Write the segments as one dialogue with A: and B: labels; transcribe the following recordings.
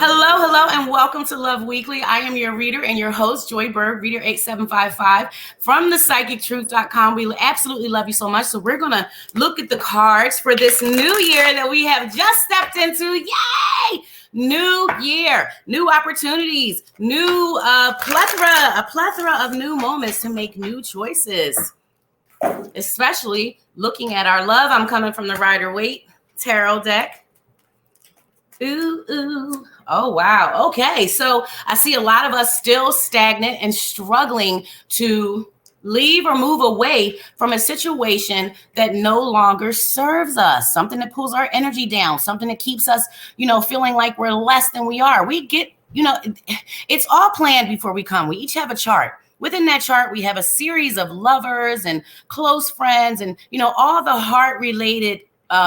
A: Hello, and welcome to Love Weekly. I am your reader and your host, Joy Berg, reader 8755 from the psychictruth.com. We absolutely love you so much. So we're going to look at the cards for this new year that we have just stepped into. Yay! New year, new opportunities, new a plethora of new moments to make new choices, especially looking at our love. I'm coming from the Rider-Waite Tarot deck. Ooh. Oh, wow. Okay. So I see a lot of us still stagnant and struggling to leave or move away from a situation that no longer serves us, something that pulls our energy down, something that keeps us, feeling like we're less than we are. We get, it's all planned before we come. We each have a chart. Within that chart, we have a series of lovers and close friends and, all the heart-related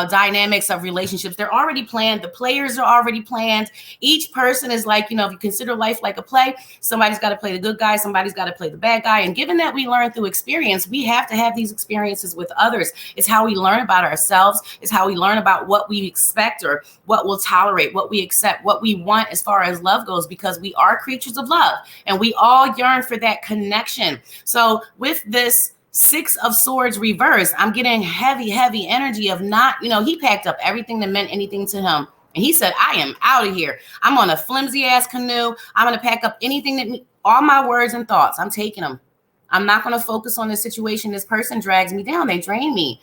A: dynamics of relationships. They're already planned. The players are already planned. Each person is like, if you consider life like a play, somebody's got to play the good guy, somebody's got to play the bad guy. And given that we learn through experience, we have to have these experiences with others. It's how we learn about ourselves. It's how we learn about what we expect or what we'll tolerate, what we accept, what we want as far as love goes, because we are creatures of love and we all yearn for that connection. So with this Six of Swords reverse, I'm getting heavy energy of not, he packed up everything that meant anything to him. And he said, I am out of here. I'm on a flimsy ass canoe. I'm going to pack up anything that, all my words and thoughts, I'm taking them. I'm not going to focus on the situation. This person drags me down. They drain me.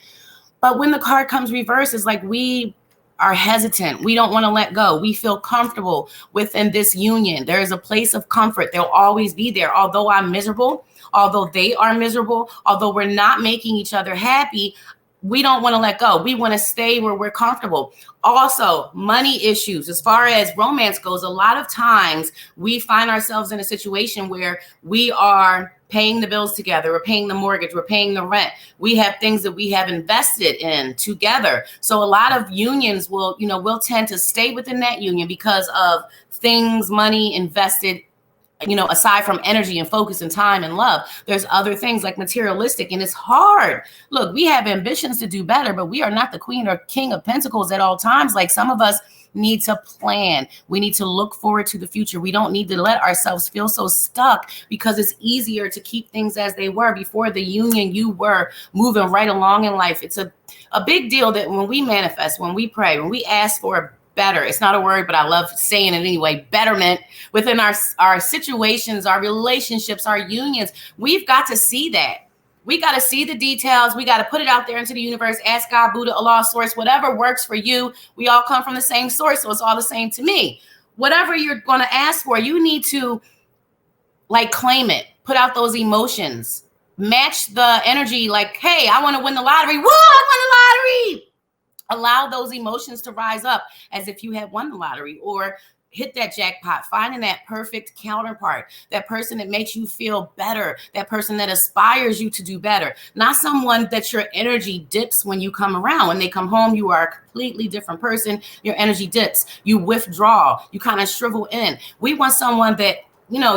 A: But when the card comes reverse, it's like we are hesitant. We don't want to let go. We feel comfortable within this union. There is a place of comfort. They'll always be there. Although I'm miserable, although they are miserable, although we're not making each other happy, we don't want to let go. We want to stay where we're comfortable. Also, money issues. As far as romance goes, a lot of times we find ourselves in a situation where we are paying the bills together. We're paying the mortgage. We're paying the rent. We have things that we have invested in together. So a lot of unions will tend to stay within that union because of things, money invested. Aside from energy and focus and time and love, there's other things like materialistic, and it's hard. Look, we have ambitions to do better, but we are not the queen or king of pentacles at all times. Like some of us need to plan. We need to look forward to the future. We don't need to let ourselves feel so stuck because it's easier to keep things as they were before the union. You were moving right along in life. It's a big deal that when we manifest, when we pray, when we ask for better. It's not a word, but I love saying it anyway. Betterment within our situations, our relationships, our unions. We've got to see that. We got to see the details. We got to put it out there into the universe. Ask God, Buddha, Allah, source, whatever works for you. We all come from the same source, so it's all the same to me. Whatever you're going to ask for, you need to claim it. Put out those emotions. Match the energy like, hey, I want to win the lottery. Woo, I won the lottery. Allow those emotions to rise up as if you had won the lottery or hit that jackpot, finding that perfect counterpart, that person that makes you feel better, that person that aspires you to do better, not someone that your energy dips when you come around. When they come home, you are a completely different person. Your energy dips, you withdraw, you kind of shrivel in. We want someone that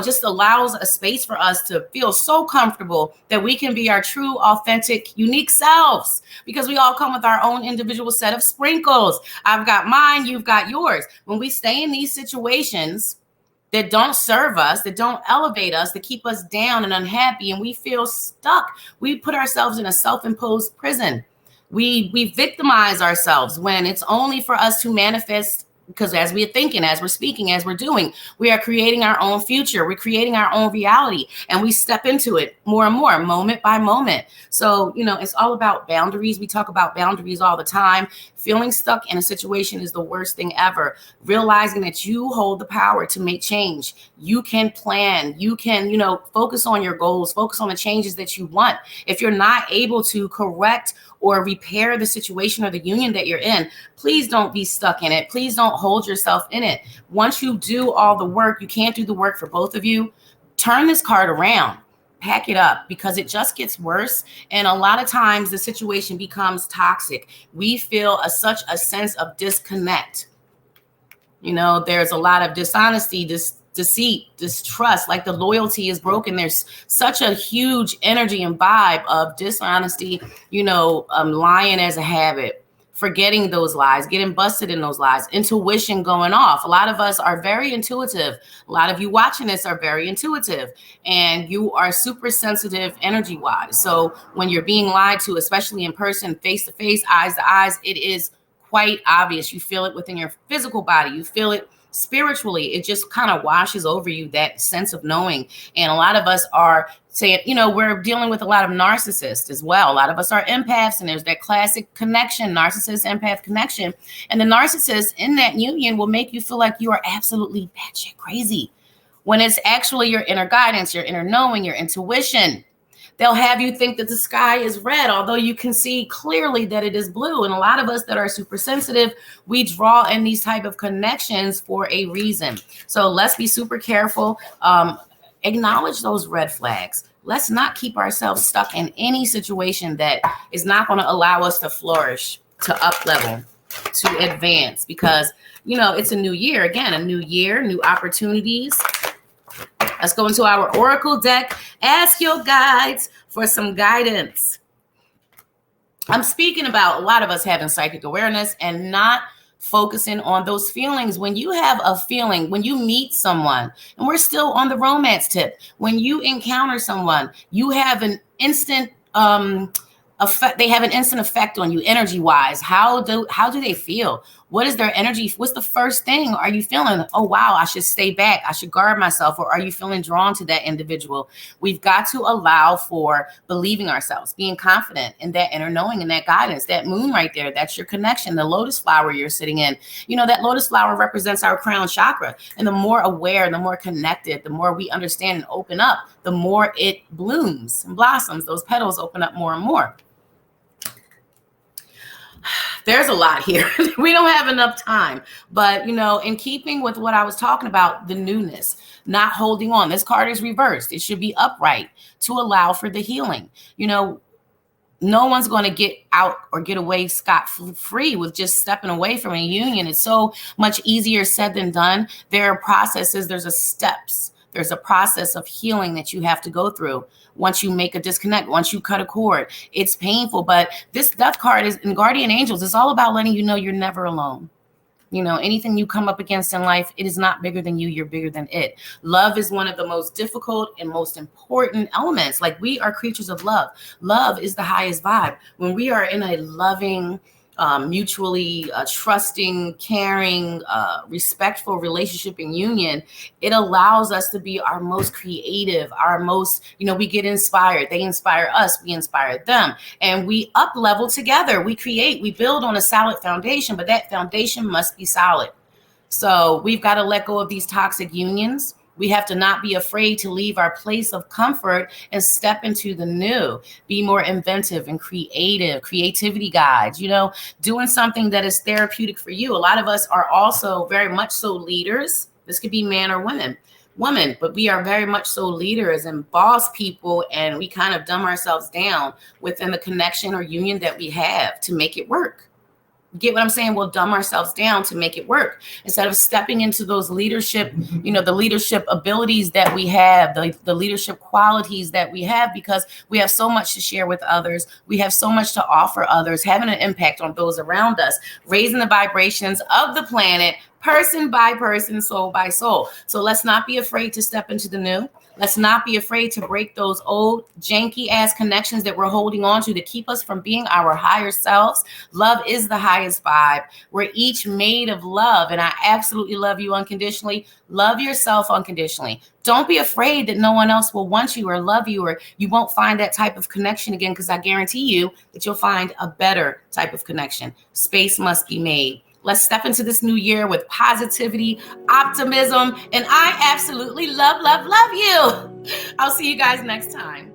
A: just allows a space for us to feel so comfortable that we can be our true, authentic, unique selves, because we all come with our own individual set of sprinkles. I've got mine, you've got yours. When we stay in these situations that don't serve us, that don't elevate us, that keep us down and unhappy, and we feel stuck, we put ourselves in a self-imposed prison. We victimize ourselves when it's only for us to manifest. Because as we're thinking, as we're speaking, as we're doing, we are creating our own future. We're creating our own reality, and we step into it more and more, moment by moment. So, it's all about boundaries. We talk about boundaries all the time. Feeling stuck in a situation is the worst thing ever. Realizing that you hold the power to make change. You can plan. You can, focus on your goals, focus on the changes that you want. If you're not able to correct or repair the situation or the union that you're in, please don't be stuck in it. Please don't hold yourself in it. Once you do all the work, you can't do the work for both of you. Turn this card around, pack it up, because it just gets worse. And a lot of times the situation becomes toxic. We feel such a sense of disconnect. There's a lot of dishonesty, deceit, distrust, like the loyalty is broken. There's such a huge energy and vibe of dishonesty, lying as a habit, forgetting those lies, getting busted in those lies, intuition going off. A lot of us are very intuitive. A lot of you watching this are very intuitive, and you are super sensitive energy wise. So when you're being lied to, especially in person, face to face, eyes to eyes, it is quite obvious. You feel it within your physical body. You feel it spiritually. It just kind of washes over you, that sense of knowing. And a lot of us are saying, we're dealing with a lot of narcissists as well. A lot of us are empaths, and there's that classic connection, narcissist empath connection. And the narcissist in that union will make you feel like you are absolutely batshit crazy, when it's actually your inner guidance, your inner knowing, your intuition. They'll have you think that the sky is red, although you can see clearly that it is blue. And a lot of us that are super sensitive, we draw in these type of connections for a reason. So let's be super careful. Acknowledge those red flags. Let's not keep ourselves stuck in any situation that is not going to allow us to flourish, to up level, to advance, because, it's a new year. Again, a new year, new opportunities. Let's go into our oracle deck. Ask your guides for some guidance. I'm speaking about a lot of us having psychic awareness and not focusing on those feelings. When you have a feeling, when you meet someone, and we're still on the romance tip, when you encounter someone, you have an instant effect. They have an instant effect on you energy wise. How do they feel? What is their energy? What's the first thing? Are you feeling, oh, wow, I should stay back, I should guard myself? Or are you feeling drawn to that individual? We've got to allow for believing ourselves, being confident in that inner knowing and that guidance. That moon right there, that's your connection. The lotus flower you're sitting in, that lotus flower represents our crown chakra. And the more aware, the more connected, the more we understand and open up, the more it blooms and blossoms. Those petals open up more and more. There's a lot here. We don't have enough time, but in keeping with what I was talking about, the newness, not holding on. This card is reversed. It should be upright to allow for the healing. No one's going to get out or get away scot-free with just stepping away from a union. It's so much easier said than done. There are processes. There's a process of healing that you have to go through. Once you make a disconnect, once you cut a cord, it's painful. But this death card is in Guardian Angels. It's all about letting you know you're never alone. Anything you come up against in life, it is not bigger than you. You're bigger than it. Love is one of the most difficult and most important elements. Like, we are creatures of love. Love is the highest vibe. When we are in a loving, mutually trusting, caring, respectful relationship and union, it allows us to be our most creative, our most, we get inspired. They inspire us, we inspire them, and we up level together. We create, we build on a solid foundation, but that foundation must be solid. So we've got to let go of these toxic unions. We have to not be afraid to leave our place of comfort and step into the new. Be more inventive and creative. Creativity guides, doing something that is therapeutic for you. A lot of us are also very much so leaders. This could be man or woman, but we are very much so leaders and boss people, and we kind of dumb ourselves down within the connection or union that we have to make it work. Get what I'm saying? We'll dumb ourselves down to make it work instead of stepping into those leadership, the leadership abilities that we have, the leadership qualities that we have, because we have so much to share with others. We have so much to offer others, having an impact on those around us, raising the vibrations of the planet, person by person, soul by soul. So let's not be afraid to step into the new. Let's not be afraid to break those old janky ass connections that we're holding on to keep us from being our higher selves. Love is the highest vibe. We're each made of love, and I absolutely love you unconditionally. Love yourself unconditionally. Don't be afraid that no one else will want you or love you, or you won't find that type of connection again, because I guarantee you that you'll find a better type of connection. Space must be made. Let's step into this new year with positivity, optimism, and I absolutely love you. I'll see you guys next time.